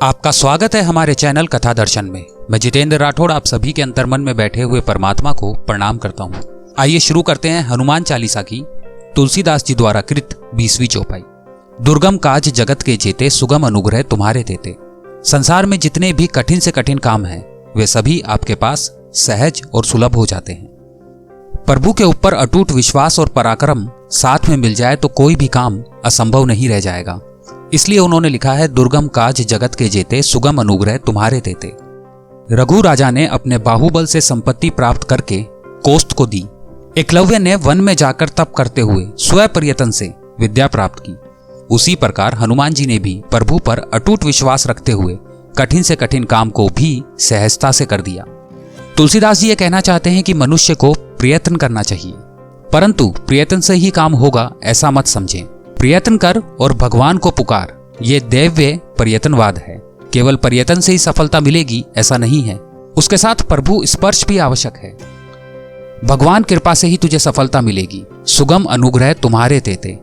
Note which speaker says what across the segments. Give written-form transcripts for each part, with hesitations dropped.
Speaker 1: आपका स्वागत है हमारे चैनल कथा दर्शन में। मैं जितेंद्र राठौड़ आप सभी के अंतर्मन में बैठे हुए परमात्मा को प्रणाम करता हूँ। आइए शुरू करते हैं हनुमान चालीसा की तुलसीदास जी द्वारा कृत 20वीं चौपाई। दुर्गम काज जगत के जेते, सुगम अनुग्रह तुम्हारे देते। संसार में जितने भी कठिन से कठिन काम हैं वे सभी आपके पास सहज और सुलभ हो जाते हैं। प्रभु के ऊपर अटूट विश्वास और पराक्रम साथ में मिल जाए तो कोई भी काम असंभव नहीं रह जाएगा। इसलिए उन्होंने लिखा है, दुर्गम काज जगत के जेते, सुगम अनुग्रह तुम्हारे देते। रघु राजा ने अपने बाहुबल से संपत्ति प्राप्त करके कोष्ठ को दी। एकलव्य ने वन में जाकर तप करते हुए स्वप्रयत्न से विद्या प्राप्त की। उसी प्रकार हनुमान जी ने भी प्रभु पर अटूट विश्वास रखते हुए कठिन से कठिन काम को भी सहजता से कर दिया। तुलसीदास जी ये कहना चाहते हैं कि मनुष्य को प्रयत्न करना चाहिए, परंतु प्रयत्न से ही काम होगा ऐसा मत समझें। प्रयत्न कर और भगवान को पुकार, ये दैव्य प्रयत्नवाद है। केवल प्रयत्न से ही सफलता मिलेगी ऐसा नहीं है, उसके साथ प्रभु स्पर्श भी आवश्यक है। भगवान कृपा से ही तुझे सफलता मिलेगी। सुगम अनुग्रह तुम्हारे देते।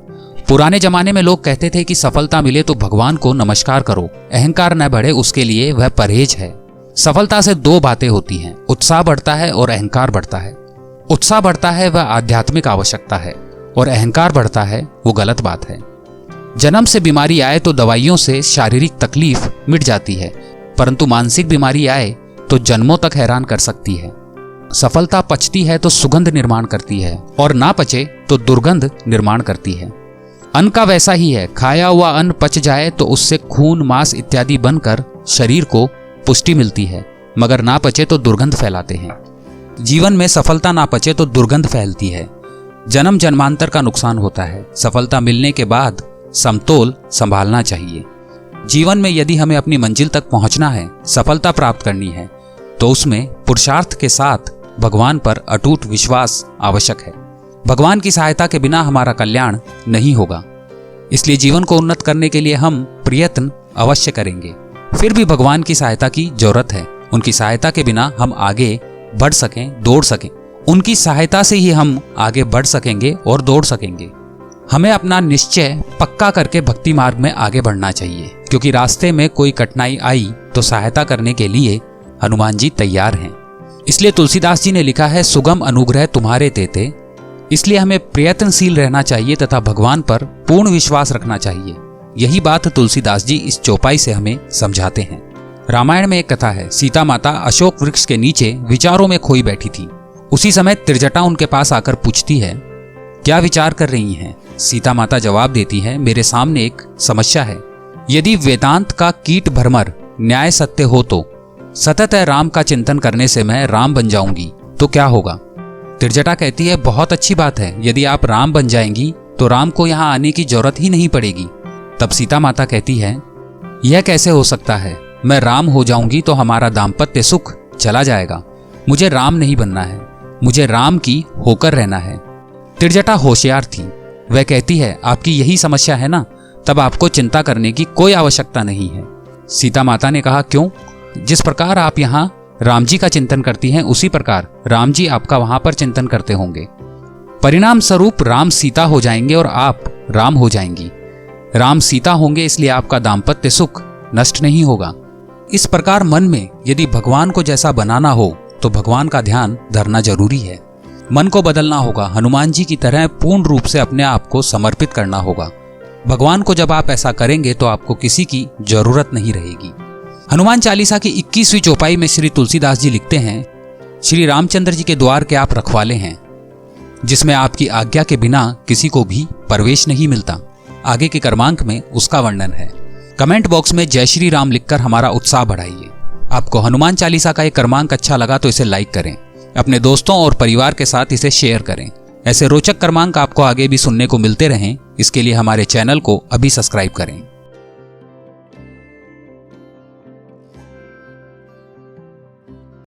Speaker 1: पुराने जमाने में लोग कहते थे कि सफलता मिले तो भगवान को नमस्कार करो, अहंकार न बढ़े उसके लिए वह परहेज है। सफलता से दो बातें होती हैं, उत्साह बढ़ता है और अहंकार बढ़ता है। उत्साह बढ़ता है वह आध्यात्मिक आवश्यकता है और अहंकार बढ़ता है वो गलत बात है। जन्म से बीमारी आए तो दवाइयों से शारीरिक तकलीफ मिट जाती है, परंतु मानसिक बीमारी आए तो जन्मों तक हैरान कर सकती है। सफलता पचती है तो सुगंध निर्माण करती है और ना पचे तो दुर्गंध निर्माण करती है। अन्न का वैसा ही है, खाया हुआ अन्न पच जाए तो उससे खून मांस इत्यादि बनकर शरीर को पुष्टि मिलती है, मगर ना पचे तो दुर्गंध फैलाते हैं। जीवन में सफलता ना पचे तो दुर्गंध फैलती है, जन्म जन्मांतर का नुकसान होता है। सफलता मिलने के बाद समतोल संभालना चाहिए। जीवन में यदि हमें अपनी मंजिल तक पहुंचना है, सफलता प्राप्त करनी है, तो उसमें पुरुषार्थ के साथ भगवान पर अटूट विश्वास आवश्यक है। भगवान की सहायता के बिना हमारा कल्याण नहीं होगा। इसलिए जीवन को उन्नत करने के लिए हम प्रयत्न अवश्य करेंगे। फिर भी भगवान की सहायता की जरूरत है। उनकी सहायता के बिना हम आगे बढ़ सकें, दौड़ सकें। उनकी सहायता से ही हम आगे बढ़ सकेंगे और दौड़ सकेंगे। हमें अपना निश्चय पक्का करके भक्ति मार्ग में आगे बढ़ना चाहिए, क्योंकि रास्ते में कोई कठिनाई आई तो सहायता करने के लिए हनुमान जी तैयार हैं। इसलिए तुलसीदास जी ने लिखा है, सुगम अनुग्रह तुम्हारे देते। इसलिए हमें प्रयत्नशील रहना चाहिए तथा भगवान पर पूर्ण विश्वास रखना चाहिए। यही बात तुलसीदास जी इस चौपाई से हमें समझाते हैं। रामायण में एक कथा है, सीता माता अशोक वृक्ष के नीचे विचारों में खोई बैठी थी। उसी समय त्रिजटा उनके पास आकर पूछती है, क्या विचार कर रही हैं? सीता माता जवाब देती है, मेरे सामने एक समस्या है। यदि वेदांत का कीट भ्रमर न्याय सत्य हो तो सतत राम का चिंतन करने से मैं राम बन जाऊंगी, तो क्या होगा? त्रिजटा कहती है, बहुत अच्छी बात है। यदि आप राम बन जाएंगी तो राम को यहाँ आने की जरूरत ही नहीं पड़ेगी। तब सीता माता कहती है, यह कैसे हो सकता है? मैं राम हो जाऊंगी तो हमारा दाम्पत्य सुख चला जाएगा। मुझे राम नहीं बनना है, मुझे राम की होकर रहना है। त्रिजटा होशियार थी। वह कहती है, आपकी यही समस्या है ना, तब आपको चिंता करने की कोई आवश्यकता नहीं है। सीता माता ने कहा, क्यों? जिस प्रकार आप यहाँ राम जी का चिंतन करती हैं, उसी प्रकार राम जी आपका वहां पर चिंतन करते होंगे। परिणाम स्वरूप राम सीता हो जाएंगे और आप राम हो जाएंगी। राम सीता होंगे, इसलिए आपका दाम्पत्य सुख नष्ट नहीं होगा। इस प्रकार मन में यदि भगवान को जैसा बनाना हो तो भगवान का ध्यान धरना जरूरी है। मन को बदलना होगा, हनुमान जी की तरह पूर्ण रूप से अपने आप को समर्पित करना होगा। भगवान को जब आप ऐसा करेंगे तो आपको किसी की जरूरत नहीं रहेगी। हनुमान चालीसा की 21वीं चौपाई में श्री तुलसीदास जी लिखते हैं, श्री रामचंद्र जी के द्वार के आप रखवाले हैं, जिसमें आपकी आज्ञा के बिना किसी को भी प्रवेश नहीं मिलता। आगे के क्रमांक में उसका वर्णन है। कमेंट बॉक्स में जय श्री राम लिखकर हमारा उत्साह बढ़ाइए। आपको हनुमान चालीसा का एक क्रमांक अच्छा लगा तो इसे लाइक करें, अपने दोस्तों और परिवार के साथ इसे शेयर करें। ऐसे रोचक क्रमांक आपको आगे भी सुनने को मिलते रहें, इसके लिए हमारे चैनल को अभी सब्सक्राइब करें।